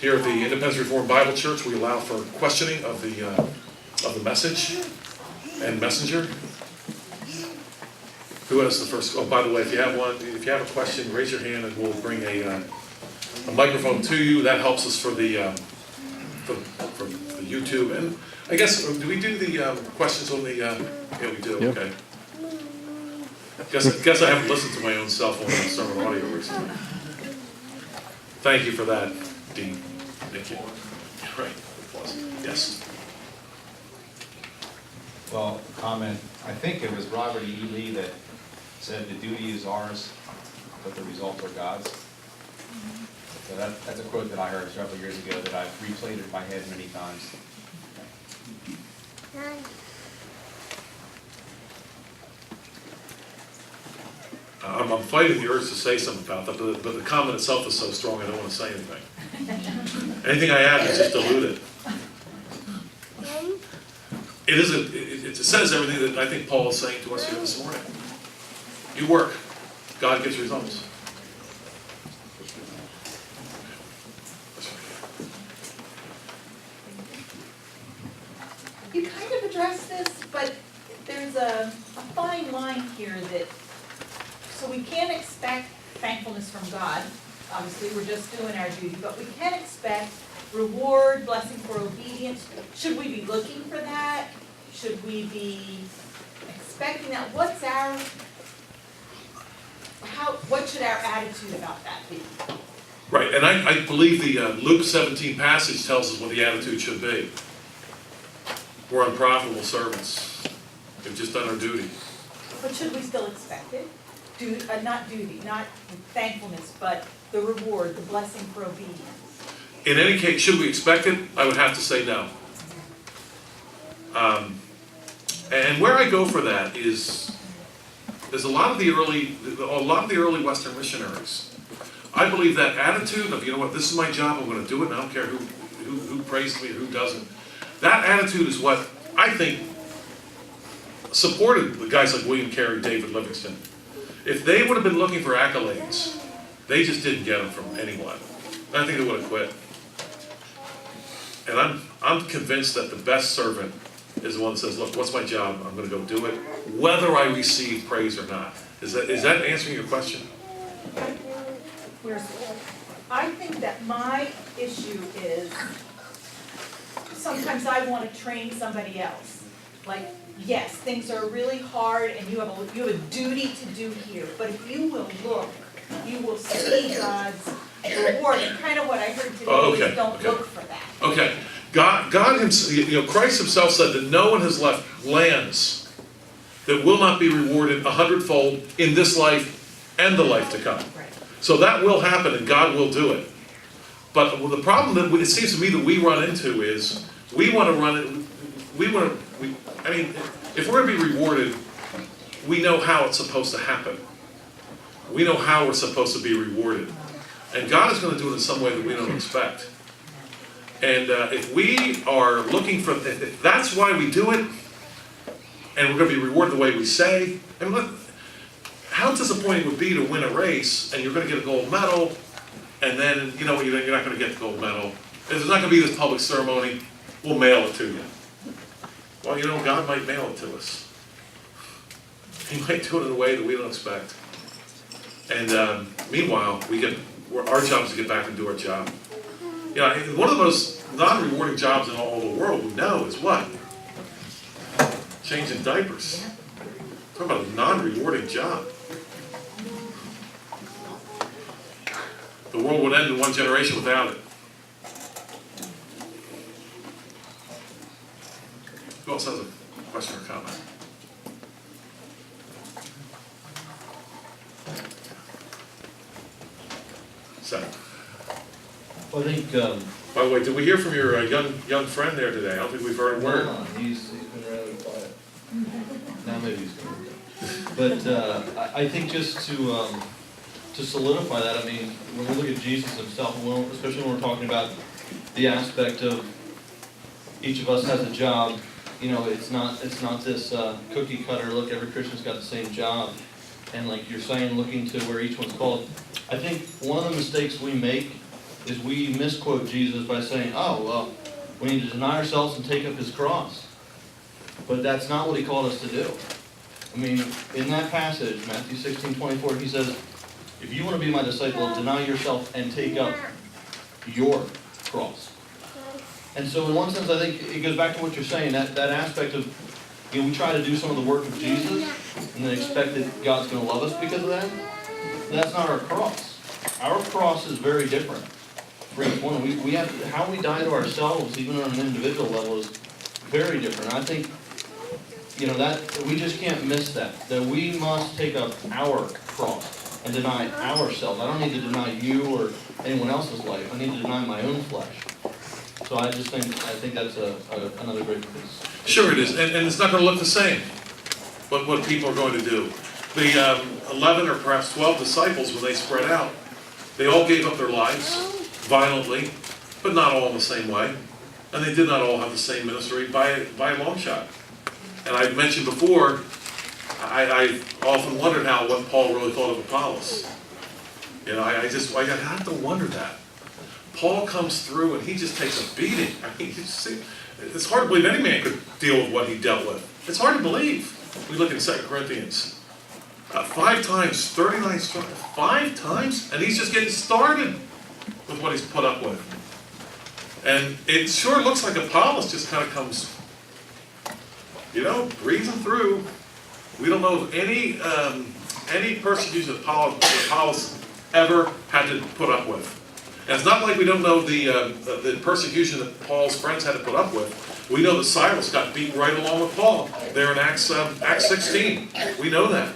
Here at the Independence Reformed Bible Church, we allow for questioning of the message and messenger. Who has the first? Oh, by the way, if you have a question, raise your hand, and we'll bring a microphone to you. That helps us for the YouTube. And I guess, do we do the questions on the? Yeah, we do. Yep. Okay. Guess I haven't listened to my own cell phone on sermon audio recently. Thank you for that, Dean. Thank you. Right. Yes. Well, comment. I think it was Robert E. Lee that said the duty is ours, but the results are God's. So that's a quote that I heard several years ago that I've replayed in my head many times. I'm fighting the urge to say something about that, but the comment itself is so strong I don't want to say anything. Anything I add is just diluted. It says everything that I think Paul is saying to us here this morning. You work, God gives results. You kind of addressed this, but there's a fine line here that, so we can't expect thankfulness from God. Obviously, we're just doing our duty, but we can expect reward, blessing for obedience. Should we be looking for that? Should we be expecting that? What should our attitude about that be? Right, and I believe the Luke 17 passage tells us what the attitude should be. We're unprofitable servants. We've just done our duty. But should we still expect it? Not duty, not thankfulness, but the reward, the blessing for obedience. In any case, should we expect it? I would have to say no. And where I go for that is a lot of the early Western missionaries. I believe that attitude of, you know what, this is my job, I'm going to do it, and I don't care who praises me or who doesn't. That attitude is what I think supported the guys like William Carey, David Livingstone. If they would have been looking for accolades, they just didn't get them from anyone. I think they would have quit. And I'm convinced that the best servant is the one that says, look, what's my job? I'm going to go do it, whether I receive praise or not. Is that answering your question? I think that my issue is sometimes I want to train somebody else. Like, yes, things are really hard and you have a duty to do here, but if you will look, you will see God's reward. And kind of what I heard today is don't look for that. Okay. God himself, Christ himself said that no one has left lands that will not be rewarded 100-fold in this life and the life to come. Right. So that will happen and God will do it. But the problem that it seems to me that we run into is we want to run it, if we're going to be rewarded, we know how it's supposed to happen. We know how we're supposed to be rewarded. And God is going to do it in some way that we don't expect. And if we are looking for, if that's why we do it, and we're going to be rewarded the way we say, how disappointing would it be to win a race and you're going to get a gold medal, and then you're not going to get the gold medal. If there's not going to be this public ceremony, we'll mail it to you. Well, God might mail it to us. He might do it in a way that we don't expect. And meanwhile, our job is to get back and do our job. One of the most non-rewarding jobs in all the world we know is what? Changing diapers. Talk about a non-rewarding job. The world would end in one generation without it. Who else has a question or comment? Seth. Well, I think. By the way, did we hear from your young friend there today? I don't think we've heard a word. No, he's been rather quiet. Now maybe he's going to. But I think just to solidify that, I mean, when we look at Jesus himself, especially when we're talking about the aspect of each of us has a job, it's not this cookie cutter. Look, every Christian's got the same job, and like you're saying, looking to where each one's called. I think one of the mistakes we make is we misquote Jesus by saying, oh, well, we need to deny ourselves and take up his cross. But that's not what he called us to do. I mean, in that passage, Matthew 16:24, he says, if you want to be my disciple, deny yourself and take up your cross. And so in one sense, I think it goes back to what you're saying, that aspect of, you know, we try to do some of the work of Jesus and then expect that God's going to love us because of that. That's not our cross. Our cross is very different for each one. We have to, how we die to ourselves, even on an individual level, is very different. I think, you know, that we just can't miss that we must take up our cross and deny ourselves. I don't need to deny you or anyone else's life. I need to deny my own flesh. So I think that's another great piece. Sure it is, and it's not going to look the same, what people are going to do. The 11 or perhaps 12 disciples, when they spread out, they all gave up their lives violently, but not all in the same way. And they did not all have the same ministry by a long shot. And I've mentioned before, I've often wondered what Paul really thought of Apollos. You know, I have to wonder that. Paul comes through and he just takes a beating. I mean, it's hard to believe any man could deal with what he dealt with. It's hard to believe. We look in 2 Corinthians. 5 times, 39 stripes, 5 times, and he's just getting started with what he's put up with. And it sure looks like Apollos just kind of comes, you know, breezing through. We don't know of any persecution that Apollos ever had to put up with. And it's not like we don't know the persecution that Paul's friends had to put up with. We know that Silas got beat right along with Paul there in Acts 16. We know that.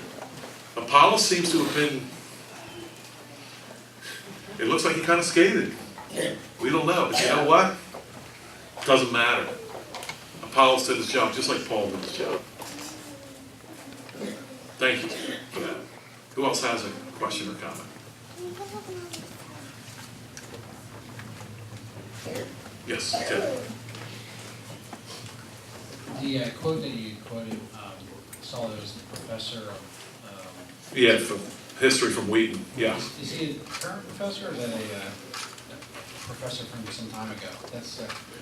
Apollos seems to have been, it looks like he kind of skated. We don't know, but you know what? Doesn't matter. Apollos did his job just like Paul did his job. Thank you for that. Who else has a question or comment? Yes, Ted. The quote that you quoted, Saul, was the professor of. Yeah, from history from Wheaton. Yeah. Is he a current professor, or is that a professor from some time ago? That's.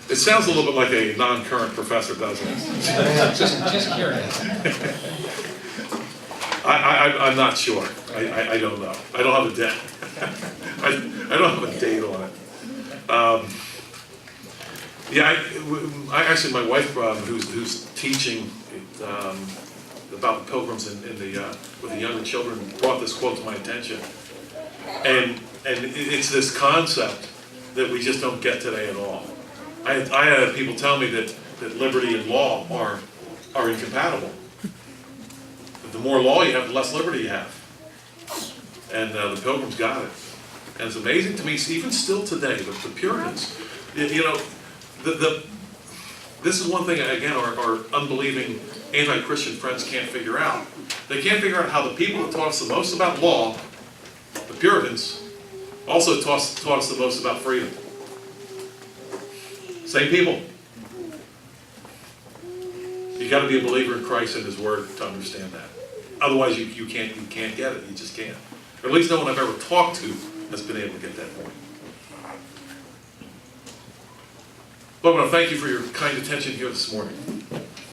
It sounds a little bit like a non-current professor, doesn't it? Just curious. I'm not sure. I don't know. I don't have a date. I don't have a date on it. I actually, my wife, who's teaching about the pilgrims with the younger children, brought this quote to my attention, and it's this concept that we just don't get today at all. I had people tell me that liberty and law are incompatible. The more law you have, the less liberty you have. And the Pilgrims got it. And it's amazing to me, even still today, the Puritans, you know, this is one thing, again, our unbelieving anti-Christian friends can't figure out. They can't figure out how the people that taught us the most about law, the Puritans, also taught us the most about freedom. Same people. You got to be a believer in Christ and His Word to understand that. Otherwise, you can't get it. You just can't. Or at least no one I've ever talked to has been able to get that point. Lord, I want to thank you for your kind attention here this morning.